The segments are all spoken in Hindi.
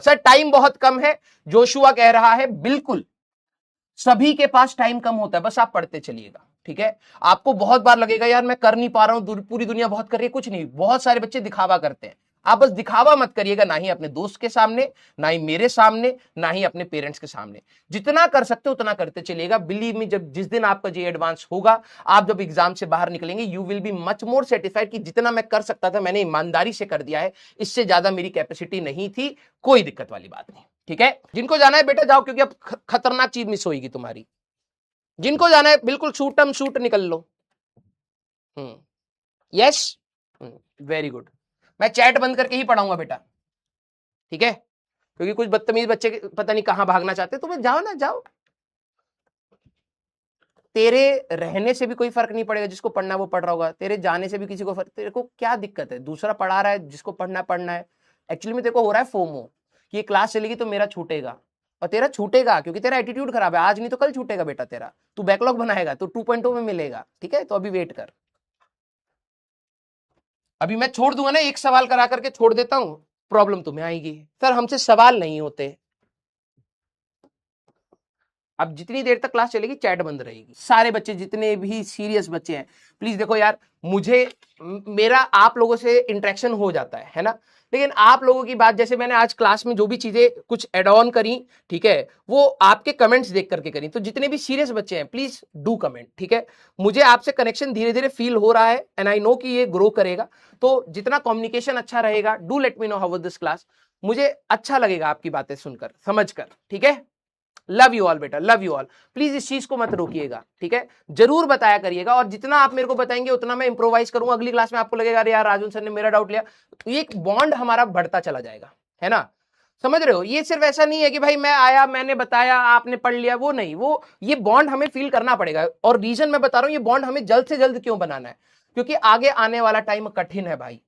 सर टाइम बहुत कम है, जोशुआ कह रहा है, बिल्कुल सभी के पास टाइम कम होता है, बस आप पढ़ते चलिएगा, ठीक है। आपको बहुत बार लगेगा यार मैं कर नहीं पा रहा हूं, पूरी दुनिया बहुत कर रही है, कुछ नहीं, बहुत सारे बच्चे दिखावा करते हैं, आप बस दिखावा मत करिएगा, ना ही अपने दोस्त के सामने, ना ही मेरे सामने, ना ही अपने पेरेंट्स के सामने। जितना कर सकते हो उतना करते चलिएगा। बिलीव मी, जब जिस दिन आपका जे एडवांस होगा, आप जब एग्जाम से बाहर निकलेंगे, you will be much more satisfied कि जितना मैं कर सकता था मैंने ईमानदारी से कर दिया है, इससे ज्यादा मेरी कैपेसिटी नहीं थी, कोई दिक्कत वाली बात नहीं, ठीक है। जिनको जाना है बेटा जाओ, क्योंकि अब खतरनाक चीज मिस होगी तुम्हारी। जिनको जाना है बिल्कुल शूटम शूट निकल लो। Yes, very good. मैं चैट बंद करके ही पढ़ाऊंगा बेटा, ठीक है, क्योंकि कुछ बदतमीज बच्चे पता नहीं कहां भागना चाहते, तुम्हें जाओ ना, जाओ। तेरे रहने से भी कोई फर्क नहीं पड़ेगा, जिसको पढ़ना है वो पढ़ रहा होगा, तेरे जाने से भी किसी को फर्क, तेरे को क्या दिक्कत है, दूसरा पढ़ा रहा है, जिसको पढ़ना पढ़ना है। एक्चुअली में तेरे को हो रहा है फोमो कि ये क्लास चलेगी तो मेरा छूटेगा, और तेरा छूटेगा क्योंकि तेरा एटीट्यूड खराब है, आज नहीं तो कल छूटेगा बेटा तेरा, तू बैकलॉग बनाएगा तो 2.0 में मिलेगा, ठीक है। तो अभी वेट कर, अभी मैं छोड़ दूंगा ना, एक सवाल करा करके छोड़ देता हूं, प्रॉब्लम तुम्हें आएगी, सर हमसे सवाल नहीं होते। अब जितनी देर तक क्लास चलेगी चैट बंद रहेगी, सारे बच्चे जितने भी सीरियस बच्चे हैं प्लीज देखो यार, मुझे मेरा आप लोगों से इंटरेक्शन हो जाता है ना, लेकिन आप लोगों की बात, जैसे मैंने आज क्लास में जो भी चीजें कुछ एड ऑन करी, ठीक है, वो आपके कमेंट्स देख करके करी, तो जितने भी सीरियस बच्चे हैं प्लीज डू कमेंट, ठीक है। मुझे आपसे कनेक्शन धीरे धीरे फील हो रहा है एंड आई नो कि ये ग्रो करेगा, तो जितना कम्युनिकेशन अच्छा रहेगा, do let me know how was this class, मुझे अच्छा लगेगा आपकी बातें सुनकर समझकर, ठीक है। लव यू ऑल बेटा, लव यू ऑल। प्लीज इस चीज को मत रोकिएगा, ठीक है, जरूर बताया करिएगा, और जितना आप मेरे को बताएंगे उतना मैं इंप्रोवाइज करूंगा, अगली क्लास में आपको लगेगा अरे यार राजन सर ने मेरा डाउट लिया, तो ये एक बॉन्ड हमारा बढ़ता चला जाएगा, है ना, समझ रहे हो। ये सिर्फ ऐसा नहीं है कि भाई मैं आया मैंने बताया आपने पढ़ लिया, वो नहीं, वो ये बॉन्ड हमें फील करना पड़ेगा, और रीजन मैं बता रहा हूं ये बॉन्ड हमें जल्द से जल्द क्यों बनाना है, क्योंकि आगे आने वाला टाइम कठिन है भाई।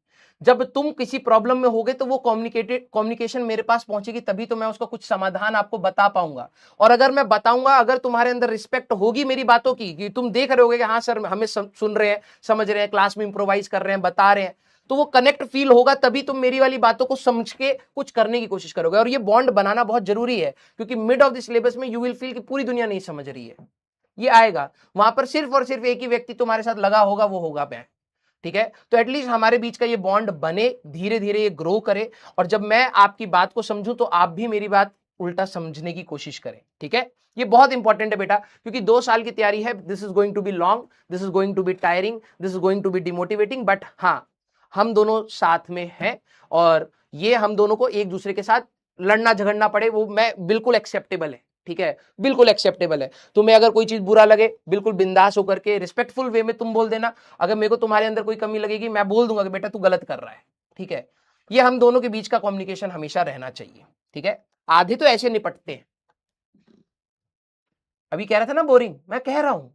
जब तुम किसी प्रॉब्लम में होगे तो वो कम्युनिकेशन मेरे पास पहुंचेगी, तभी तो मैं उसका कुछ समाधान आपको बता पाऊंगा, और अगर मैं बताऊंगा, अगर तुम्हारे अंदर रिस्पेक्ट होगी मेरी बातों की, कि तुम देख रहे होगे कि हाँ सर हमें सुन रहे हैं, समझ रहे हैं, क्लास में इंप्रोवाइज कर रहे हैं, बता रहे हैं, तो वो कनेक्ट फील होगा, तभी तुम मेरी वाली बातों को समझ के कुछ करने की कोशिश करोगे, और ये बॉन्ड बनाना बहुत जरूरी है, क्योंकि मिड ऑफ द सिलेबस में यू विल फील कि पूरी दुनिया नहीं समझ रही है, ये आएगा, वहां पर सिर्फ और सिर्फ एक ही व्यक्ति तुम्हारे साथ लगा होगा, वो होगा मैं, ठीक है। तो एटलीस्ट हमारे बीच का ये बॉन्ड बने, धीरे धीरे ये ग्रो करे, और जब मैं आपकी बात को समझूं तो आप भी मेरी बात उल्टा समझने की कोशिश करें, ठीक है। ये बहुत इंपॉर्टेंट है बेटा, क्योंकि 2 साल की तैयारी है, this is going to be long, this is going to be tiring, this is going to be demotivating, but हाँ हम दोनों साथ में हैं, और ये हम दोनों को एक दूसरे के साथ लड़ना झगड़ना पड़े वो मैं बिल्कुल एक्सेप्टेबल है, ठीक है, बिल्कुल एक्सेप्टेबल है। तुम्हें अगर कोई चीज बुरा लगे बिल्कुल बिंदास होकर के रिस्पेक्टफुल वे में तुम बोल देना, अगर मेरे को तुम्हारे अंदर कोई कमी लगेगी मैं बोल दूंगा कि बेटा तू गलत कर रहा है, ठीक है। ये हम दोनों के बीच का कम्युनिकेशन हमेशा रहना चाहिए, ठीक है। आधे तो ऐसे निपटते हैं, अभी कह रहा था ना बोरिंग, मैं कह रहा हूं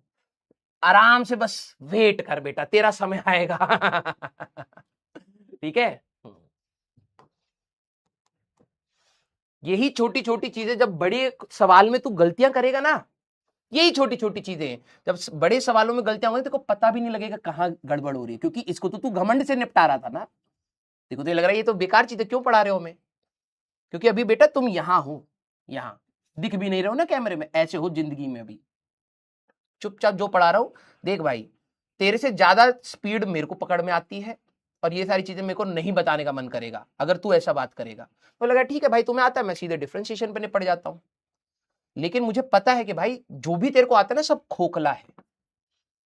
आराम से बस वेट कर बेटा, तेरा समय आएगा ठीक है। यही छोटी छोटी चीजें, जब बड़े सवाल में तू गलतियां करेगा ना, यही छोटी छोटी चीजें जब बड़े सवालों में गलतियां होंगी तेरे को पता भी नहीं लगेगा कहां गड़बड़ हो रही है, क्योंकि इसको तो तू घमंड से निपटा रहा था ना, देखो तो ये लग रहा है ये तो बेकार चीजें क्यों पढ़ा रहे हो हमें, क्योंकि अभी बेटा तुम यहां हो, यहां दिख भी नहीं रहे हो ना कैमरे में, ऐसे हो जिंदगी में अभी, चुपचाप जो पढ़ा रहा हूं देख भाई, तेरे से ज्यादा स्पीड मेरे को पकड़ में आती है, और ये सारी चीजें मेरे को नहीं बताने का मन करेगा अगर तू ऐसा बात करेगा, तो लगा ठीक है भाई तुम्हें आता है, मैं सीधे डिफरेंशिएशन पे निपट जाता हूं, लेकिन मुझे पता है कि भाई जो भी तेरे को आता है ना सब खोखला है,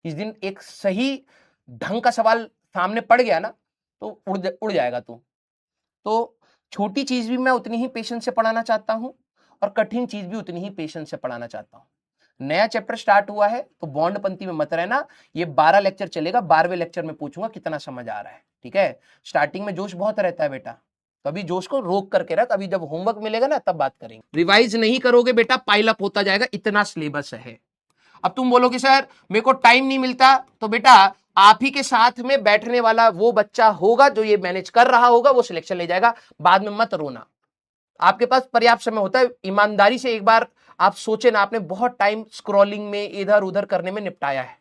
इस दिन एक सही ढंग का सवाल सामने पड़ गया ना तो उड़ जाएगा तू। तो छोटी चीज भी मैं उतनी ही पेशेंस से पढ़ाना चाहता हूं, और कठिन चीज भी उतनी ही पेशेंस से पढ़ाना चाहता हूं। नया चैप्टर स्टार्ट हुआ है तो बॉन्ड पंक्ति में मत रहना, ये 12 लेक्चर चलेगा, 12वें लेक्चर में पूछूंगा कितना समझ आ रहा है, ठीक है। स्टार्टिंग में जोश बहुत रहता है बेटा, तो अभी जोश को रोक करके रख, अभी जब होमवर्क मिलेगा ना तब बात करेंगे। रिवाइज नहीं करोगे बेटा पाइल अप होता जाएगा, इतना सिलेबस है। अब तुम बोलोगे सर मेरे को टाइम नहीं मिलता, तो बेटा आप ही के साथ में बैठने वाला वो बच्चा होगा जो ये मैनेज कर रहा होगा, वो सिलेक्शन ले जाएगा, बाद में मत रोना, आपके पास पर्याप्त समय होता है। ईमानदारी से एक बार आप सोचे ना, आपने बहुत टाइम स्क्रॉलिंग में इधर उधर करने में निपटाया है,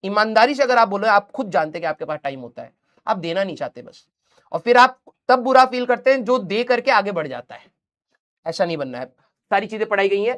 ईमानदारी से अगर आप बोलो, आप खुद जानते कि आपके पास टाइम होता है, आप देना नहीं चाहते बस, और फिर आप तब बुरा फील करते हैं जो दे करके आगे बढ़ जाता है, ऐसा नहीं बनना है। सारी चीजें पढ़ाई गई हैं।